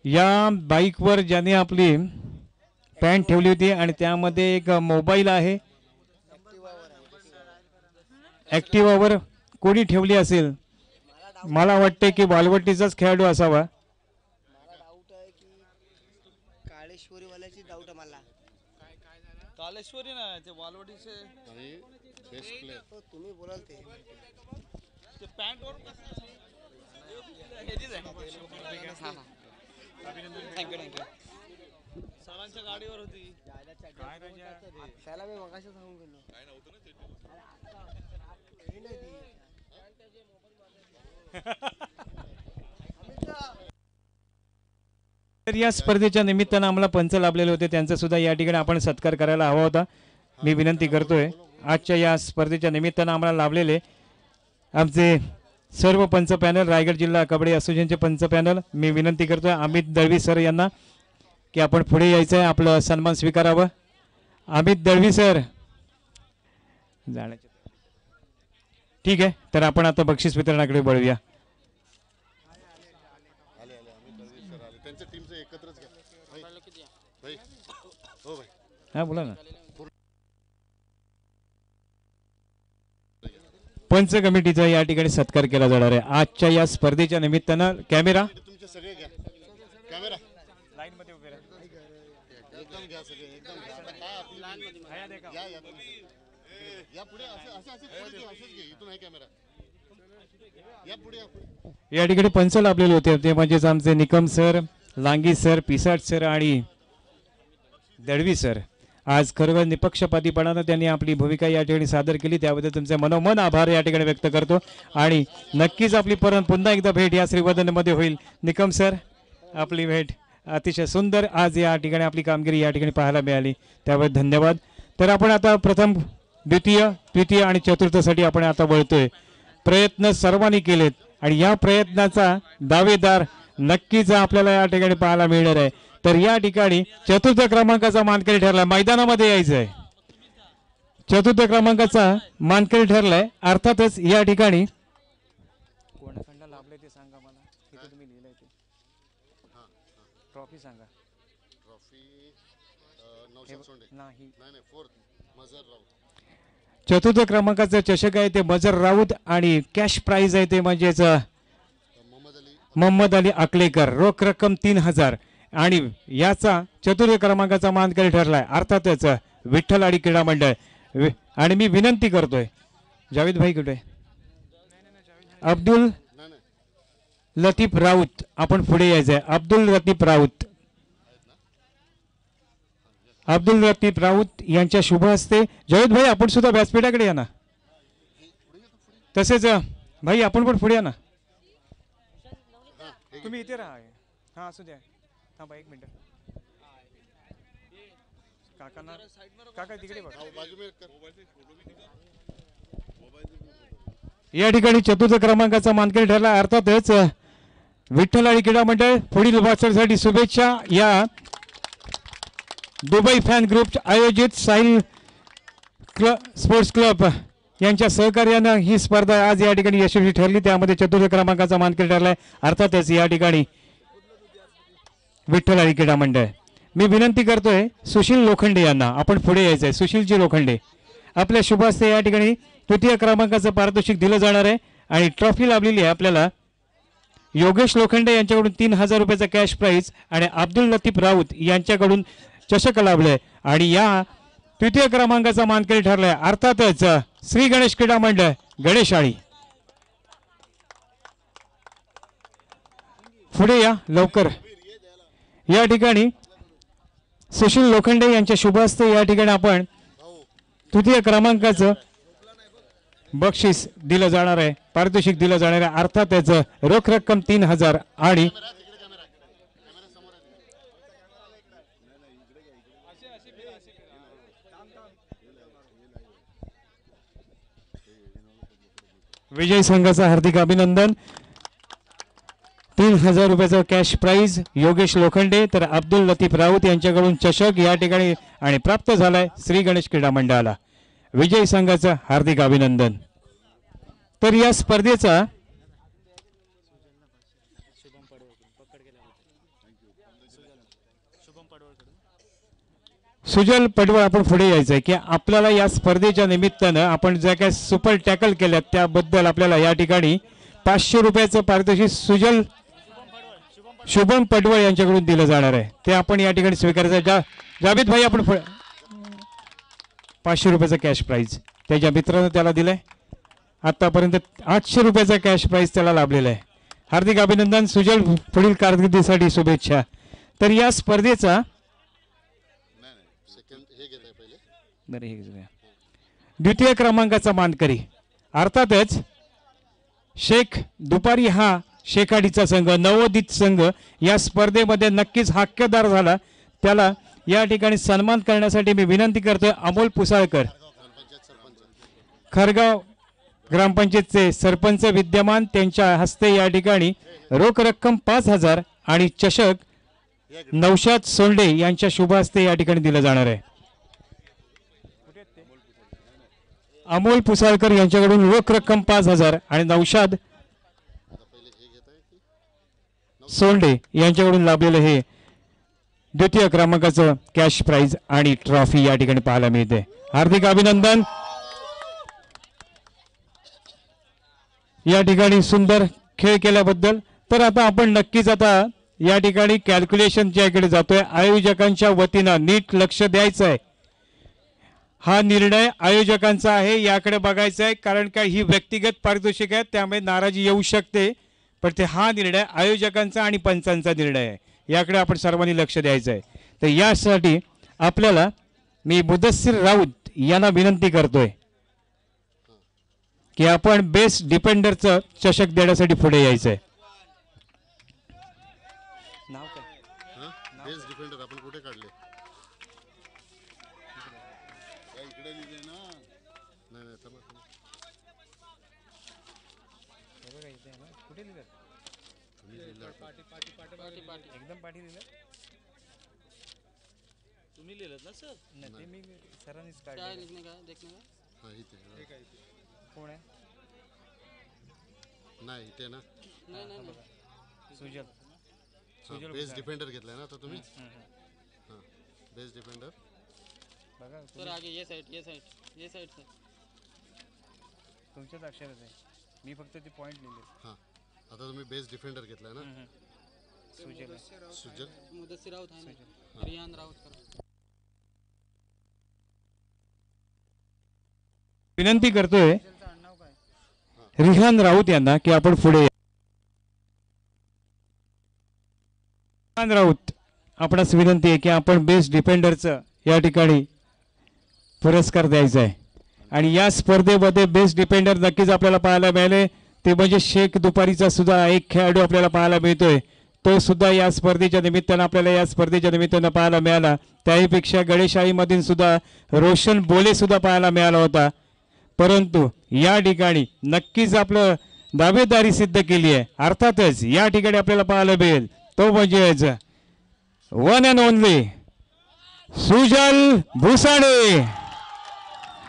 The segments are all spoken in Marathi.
या बाईकवर ज्याने आपली पॅन्ट ठेवली होती आणि त्यामध्ये एक मोबाईल आहे. ॲक्टिवावर कोणी ठेवली असेल, मला वाटते की बालवटीचाच खेळाडू असावा. कालेश्वरी ना ते वालवडीचे बेस्ट प्लेयर तुम्ही बोलाल ते पॅन्ट वर थँक्यू सरांच्या गाडीवर होती. त्याला मी मगाशी सांगून गेलो. तर या स्पर्धेच्या निमित्तानं आम्हाला पंच लाभलेले होते, त्यांचा सुद्धा या ठिकाणी आपण सत्कार करायला हवा होता. मी विनंती करतोय आजच्या या स्पर्धेच्या निमित्तानं आम्हाला लाभलेले आमचे सर्व पंच पॅनल, रायगड जिल्हा कबड्डी असोसिएशनचे पंच पॅनल, मी विनंती करतोय अमित दळवी सर यांना की आपण पुढे यायचं आहे, आपलं सन्मान स्वीकारावं. अमित दळवी सर जाण्याचे ठीक आहे. तर आपण आता बक्षीस वितरणाकडे वळूया. हा बोला ना. पंच कमिटीचा या ठिकाणी सत्कार केला जाणार आहे आजच्या या स्पर्धेच्या निमित्तानं. कॅमेरा लाईन मध्ये उभे या ठिकाणी पंच लाभलेले होते, ते म्हणजेच आमचे Nikam sir, Langi sir, Pisat sir आणि दळवी सर. आज खरोखर निपक्षपातीपणानं त्यांनी आपली भूमिका या ठिकाणी सादर केली, त्याबद्दल तुमचे मनोमन आभार या ठिकाणी व्यक्त करतो. आणि नक्कीच आपली पुन्हा एकदा भेट या श्रीवर्धनमध्ये होईल. निकम सर, आपली भेट अतिशय सुंदर आज या ठिकाणी आपली कामगिरी या ठिकाणी पाहायला मिळाली, त्याबद्दल धन्यवाद. तर आपण आता प्रथम, द्वितीय, तृतीय आणि चतुर्थसाठी आपण आता वळतोय. प्रयत्न सर्वांनी केलेत आणि या प्रयत्नाचा दावेदार नक्कीच आपल्याला या ठिकाणी पाहायला मिळणार आहे. तर या ठिकाणी चतुर्थ क्रमांकाचा मानकरी ठरलाय, मैदानामध्ये यायचं आहे. चतुर्थ क्रमांकाचा मानकरी ठरलाय. अर्थातच या ठिकाणी कोणाकडनं लाभले ते सांगा मला. तिथे तुम्ही लिहिलंय ते ट्रॉफी सांगा. नाही, चतुर्थ क्रमांकाचा चषक आहे ते मजर राऊत आणि कॅश प्राइज आहे ते म्हणजेच मोहम्मद अली अकलेकर, रोख रक्कम 3000. आणि याचा चतुर्थ क्रमांकाचा मानकरी ठरलाय अर्थातच विठ्ठलवाडी क्रीडा मंडळ. आणि मी विनंती करतोय, जावेद भाई कुठे, अब्दुल लतीफ राऊत, आपण पुढे यायचंय. अब्दुल लतीफ राऊत, अब्दुल लतीफ राऊत यांच्या शुभ हस्ते. जावेद भाई आपण सुद्धा व्यासपीठाकडे या ना. तसेच भाई आपण पण पुढे या ना. तुम्ही इथे राहा. हा असू द्या, थांबा एक मिनिट. काकांना, काका तिकडे बघा. या ठिकाणी चतुर्थ क्रमांकाचा मानकरी ठरला अर्थातच विठ्ठलवाडी क्रीडा मंडळ. पुढील वाटचालीसाठी शुभेच्छा. या दुबई फॅन ग्रुप आयोजित साहिल स्पोर्ट्स क्लब यांच्या सहकार्यानं ही स्पर्धा आज या ठिकाणी यशस्वी ठरली, त्यामध्ये चतुर्थ क्रमांकाचा मानकरी ठरलाय अर्थातच या ठिकाणी विठ्ठलवाडी क्रीडा मंडळ. मी विनंती करतोय सुशील लोखंडे यांना, आपण पुढे यायचंय. सुशीलजी लोखंडे, आपल्या शुभ हस्ते या ठिकाणी तृतीय क्रमांकाचं पारितोषिक दिलं जाणार आहे आणि ट्रॉफी लाभलेली आहे आपल्याला. योगेश लोखंडे यांच्याकडून 3000 रुपयाचा कॅश प्राइज आणि अब्दुल लतीफ राऊत यांच्याकडून चषक लाभले. आणि या तृतीय क्रमांकाचा मानकरी ठरलाय अर्थातच श्री गणेश क्रीडा मंडळ गणेशाळी. पुढे या लवकर. या ठिकाणी सुशील लोखंडे यांच्या शुभ हस्ते या ठिकाणी आपण तृतीय क्रमांकाचं बक्षीस दिलं जाणार आहे, पारितोषिक दिलं जाणार आहे अर्थातच रोख रक्कम 3000 आणि विजय संघाचं हार्दिक अभिनंदन. 3000 रुपयाचा कॅश प्राइज योगेश लोखंडे तर अब्दुल लतीफ राऊत यांच्याकडून चषक या ठिकाणी आणि प्राप्त झालाय श्री गणेश क्रीडा मंडळाला. विजय संघाचं हार्दिक अभिनंदन. तर या स्पर्धेचा सुजल पटवळ आपण पुढे यायचं आहे की आपल्याला या स्पर्धेच्या निमित्तानं आपण ज्या काय सुपर टॅकल केल्यात त्याबद्दल आपल्याला या ठिकाणी 500 रुपयाचं पारितोषिक सुजल शुभम पटवळ यांच्याकडून दिलं जाणार आहे ते आपण या ठिकाणी स्वीकारायचं जावेद भाई आपण 500 रुपयाचा कॅश प्राईज त्याच्या मित्रानं त्याला दिलंय आतापर्यंत 800 रुपयाचा कॅश प्राईज त्याला लाभलेला आहे हार्दिक अभिनंदन सुजल पुढील कारकिर्दीसाठी शुभेच्छा तर या स्पर्धेचा नाही नाही सेकंड हे घेत आहे पहिले. बरं हे घेऊया. द्वितीय क्रमांकाचा मानकरी अर्थातच शेख दुपारी हा शेखाडीचा संघ नवोदित संघ या स्पर्धेमध्ये नक्कीच हक्कदार झाला त्याला या ठिकाणी सन्मान करण्यासाठी मी विनंती करतोय अमोल पुसाळकर खरगाव ग्रामपंचायतचे सरपंच विद्यमान त्यांच्या हस्ते या ठिकाणी रोख रक्कम 5,000 आणि चषक नौशाद सोंडे यांच्या शुभ हस्ते या ठिकाणी दिलं जाणार आहे अमोल पुसाळकर यांच्याकडून रोख रक्कम 5,000 आणि नौशाद सोंडे यांच्याकडून लाभलेलं हे द्वितीय क्रमांकाचं कॅश प्राइज आणि ट्रॉफी या ठिकाणी पाहायला मिळते हार्दिक अभिनंदन या ठिकाणी सुंदर खेळ केल्याबद्दल तर आता आपण नक्कीच आता या ठिकाणी कॅल्क्युलेशनच्या इकडे जातोय आयोजकांच्या वतीनं नीट लक्ष द्यायचं आहे हा निर्णय आयोजकांचा आहे याकडे बघायचा आहे कारण का ही व्यक्तिगत पारितोषिक आहे त्यामुळे नाराजी येऊ शकते पण ते हा निर्णय आयोजकांचा आणि पंचांचा निर्णय आहे याकडे आपण सर्वांनी लक्ष द्यायचं आहे तर यासाठी आपल्याला मी मुदस्सीर राऊत यांना विनंती करतोय की आपण बेस्ट डिपेंडरचं चषक देण्यासाठी पुढे यायचं आहे नाव काय बेस्ट डिफेंडर आपण कुठे काढले काय इकडे लिहिले ना नाही नाही थांबा, थांबा. कुठे लिहिलं तुम्ही लिहिलं आता. एकदम पाठी लिहिलं तुम्ही लिहिलं ना सर नाही ते मी सरांनीच क्या काढलं लिखने का देखने का हा इथे कोण आहे नाही इथे ना नहीं नहीं नहीं सुजल बेस्ट डिफेंडर घेतलाय ना आता तुम्ही हां बेस्ट डिफेंडर बघा सर आगे ये साइड से तुमच्याच अक्षरात आहे मी फक्त ते पॉइंट लिहिले हां आता तुम्ही बेस्ट डिफेंडर घेतलाय ना सुजल सुजल मुदस्सिर राउत है ना रियान राउत करो विनंती करतोय रिहान राऊत यांना की आपण पुढे या. रिहान राऊत आपणास विनंती आहे की आपण बेस्ट डिफेंडरचं या ठिकाणी पुरस्कार द्यायचा आहे आणि या स्पर्धेमध्ये बेस्ट डिफेंडर नक्कीच आपल्याला पाहायला मिळाले ते म्हणजे शेख दुपारीचा सुद्धा एक खेळाडू आपल्याला पाहायला मिळतोय तो सुद्धा या स्पर्धेच्या निमित्तानं आपल्याला या स्पर्धेच्या निमित्तानं पाहायला मिळाला त्याहीपेक्षा गणेशाईमधील सुद्धा रोशन बोले सुद्धा पाहायला मिळाला होता परंतु या ठिकाणी नक्कीच आपलं दावेदारी सिद्ध केली आहे अर्थातच या ठिकाणी आपल्याला पाहायला मिळेल तो म्हणजे वन अँड ओनली सुजल भुसाडे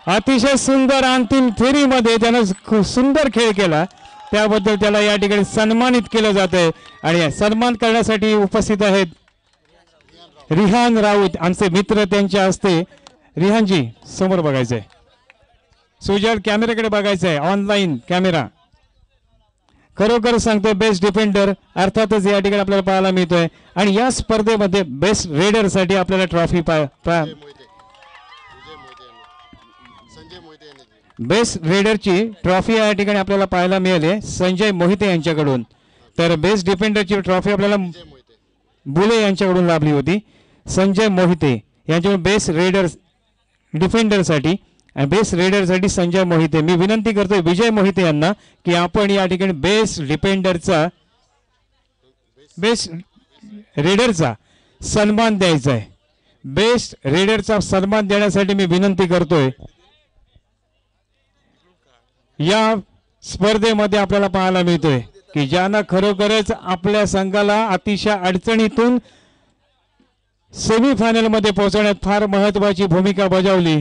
अतिशय सुंदर अंतिम फेरीमध्ये त्यानं खूप सुंदर खेळ केला त्याबद्दल त्याला या ठिकाणी सन्मानित केलं जात आहे आणि सन्मान करण्यासाठी उपस्थित आहेत रिहान राऊत आमचे मित्र त्यांच्या हस्ते रिहानजी समोर बघायचंय सुजल कॅमेऱ्याकडे बघायचं आहे ऑनलाईन कॅमेरा खरोखर सांगतो बेस्ट डिफेंडर अर्थातच या ठिकाणी आपल्याला पाहायला मिळतोय आणि या स्पर्धेमध्ये बेस्ट रेडर साठी आपल्याला ट्रॉफी विजय मोहिते यांनी संजय मोहिते यांनी बेस्ट रेडरची ट्रॉफी या ठिकाणी आपल्याला पाहायला मिळाली संजय मोहिते यांच्याकडून तर बेस्ट डिफेंडरची ट्रॉफी आपल्याला विजय मोहिते बुले यांच्याकडून लाभली होती संजय मोहिते यांच्याकडून बेस्ट रेडर डिफेंडरसाठी बेस्ट रेडरसाठी संजय मोहिते मी विनंती करतोय विजय मोहिते यांना की आपण या ठिकाणी बेस्ट डिफेंडरचा बेस्ट रेडरचा सन्मान द्यायचा आहे बेस्ट रेडरचा सन्मान देण्यासाठी मी विनंती करतोय या स्पर्धेमध्ये आपल्याला पाहायला मिळतोय की ज्यांना खरोखरच आपल्या संघाला अतिशय अडचणीतून सेमीफायनल मध्ये पोहोचवण्यात फार महत्वाची भूमिका बजावली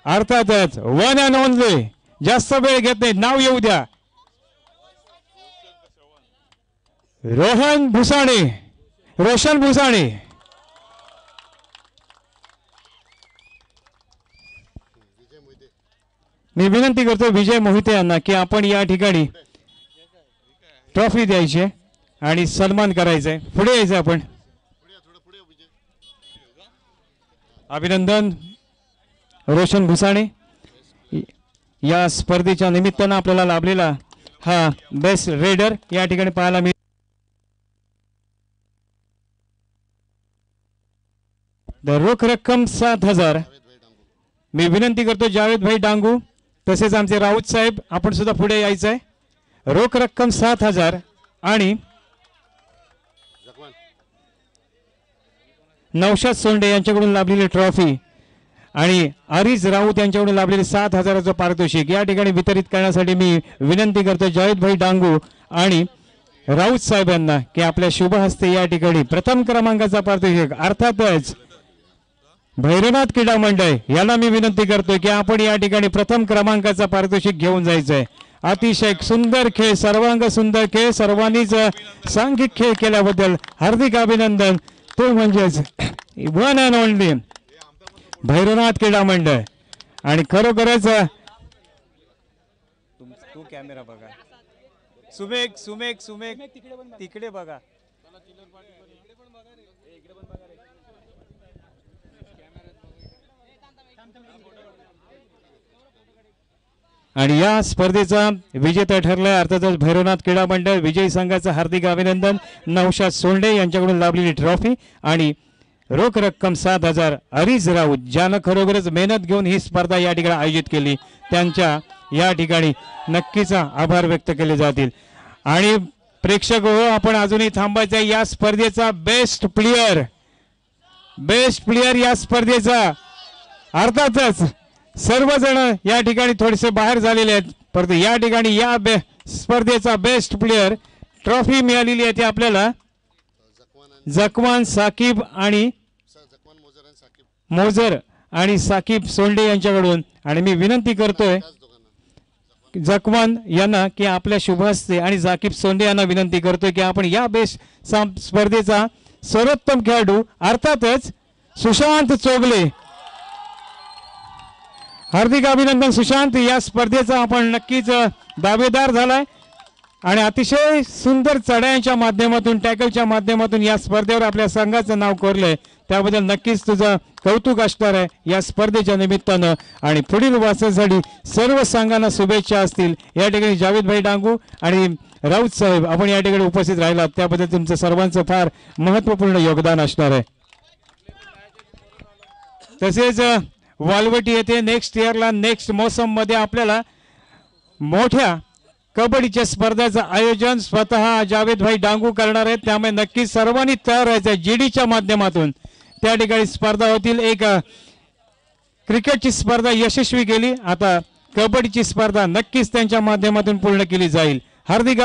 अर्थातच वन अँड ओनली जास्त वेळ घेत नाही नाव येऊ द्या रोशन भुसाणे मी विनंती करतो विजय मोहिते यांना की आपण या ठिकाणी ट्रॉफी द्यायची आहे आणि सन्मान करायचा आहे. पुढे यायचं आपण. अभिनंदन रोशन भुसाणे. या स्पर्धेच्या निमित्तानं आपल्याला लाभलेला हा बेस्ट रेडर या ठिकाणी पाहायला मिळेल. रोख रक्कम 7,000. मी विनंती करतो जावेद भाई डांगू तसेच आमचे राऊत साहेब आपण सुद्धा पुढे यायचं आहे. रोख रक्कम 7,000 आणि नौशाद सोंडे यांच्याकडून लाभलेली ट्रॉफी आणि आरिज राऊत यांच्याकडून लाभलेले 7,000चं पारितोषिक या ठिकाणी वितरित करण्यासाठी मी विनंती करतो जावेद भाई डांगू आणि राऊत साहेब यांना की आपल्या शुभ हस्ते या ठिकाणी प्रथम क्रमांकाचा पारितोषिक अर्थातच भैरवनाथ क्रीडा मंडळ याला मी विनंती करतो की आपण या ठिकाणी प्रथम क्रमांकाचा पारितोषिक घेऊन जायचं आहे. अतिशय सुंदर खेळ, सर्वांग सुंदर खेळ, सर्वांनीच सांघिक खेळ केल्याबद्दल हार्दिक अभिनंदन. तो म्हणजेच वन अँड ओनली भैरवनाथ क्रीडा मंडळ. आणि खरोखरच तू कॅमेरा बघा. सुमेक सुमेक सुमेक तिकडे बघा. आणि या स्पर्धेचा विजेता ठरलाय अर्थातच भैरवनाथ क्रीडा मंडळ. विजयी संघाचं हार्दिक अभिनंदन. नौशाद सोंडे यांच्याकडून लाभलेली ट्रॉफी आणि रोख रक्कम 7,000 अरिज राऊत ज्यानं खरोखरच मेहनत घेऊन ही स्पर्धा या ठिकाणी आयोजित केली त्यांच्या या ठिकाणी नक्कीच आभार व्यक्त केले जातील. आणि प्रेक्षक हो आपण अजूनही थांबायचं आहे. या स्पर्धेचा बेस्ट प्लेयर या स्पर्धेचा अर्थातच सर्वजण या ठिकाणी थोडेसे बाहेर झालेले आहेत परंतु या ठिकाणी या स्पर्धेचा बेस्ट प्लेयर ट्रॉफी मिळालेली आहे ती आपल्याला जकवान साकीब आणि मोजर आणि साकीब सोंडे यांच्याकडून. आणि मी विनंती करतोय जकवान यांना की आपल्या शुभ हस्ते आणि जाकीब सोंडे यांना विनंती करतोय की आपण या बेस्ट स्पर्धेचा सर्वोत्तम खेळाडू अर्थातच सुशांत चोगले. हार्दिक अभिनंदन सुशांत. या स्पर्धेचा आपण नक्कीच दावेदार झालाय आणि अतिशय सुंदर चढायांच्या माध्यमातून टॅकलच्या माध्यमातून या स्पर्धेवर आपल्या संघाचं नाव कोरलंय त्याबद्दल नक्कीच तुझं कौतुक असणार आहे या स्पर्धेच्या निमित्तानं. आणि पुढील वाटचालीसाठी सर्व संघांना शुभेच्छा असतील. या ठिकाणी जावेद भाई डांगू आणि राऊत साहेब आपण या ठिकाणी उपस्थित राहिलात त्याबद्दल तुमचं सर्वांचं फार महत्त्वपूर्ण योगदान असणार आहे. तसेच वालवटी येथे नेक्स्ट इयरला नेक्स्ट मोसम मध्ये आपल्याला मोठ्या कबड्डीच्या स्पर्धेचं आयोजन स्वतः जावेद भाई डांगू करणार आहेत त्यामुळे नक्कीच सर्वांनी तयार राहायचं. जीडीच्या माध्यमातून त्या ठिकाणी स्पर्धा होतील. एक क्रिकेटची स्पर्धा यशस्वी केली आता कबड्डीची स्पर्धा नक्कीच त्यांच्या माध्यमातून पूर्ण केली जाईल. हार्दिक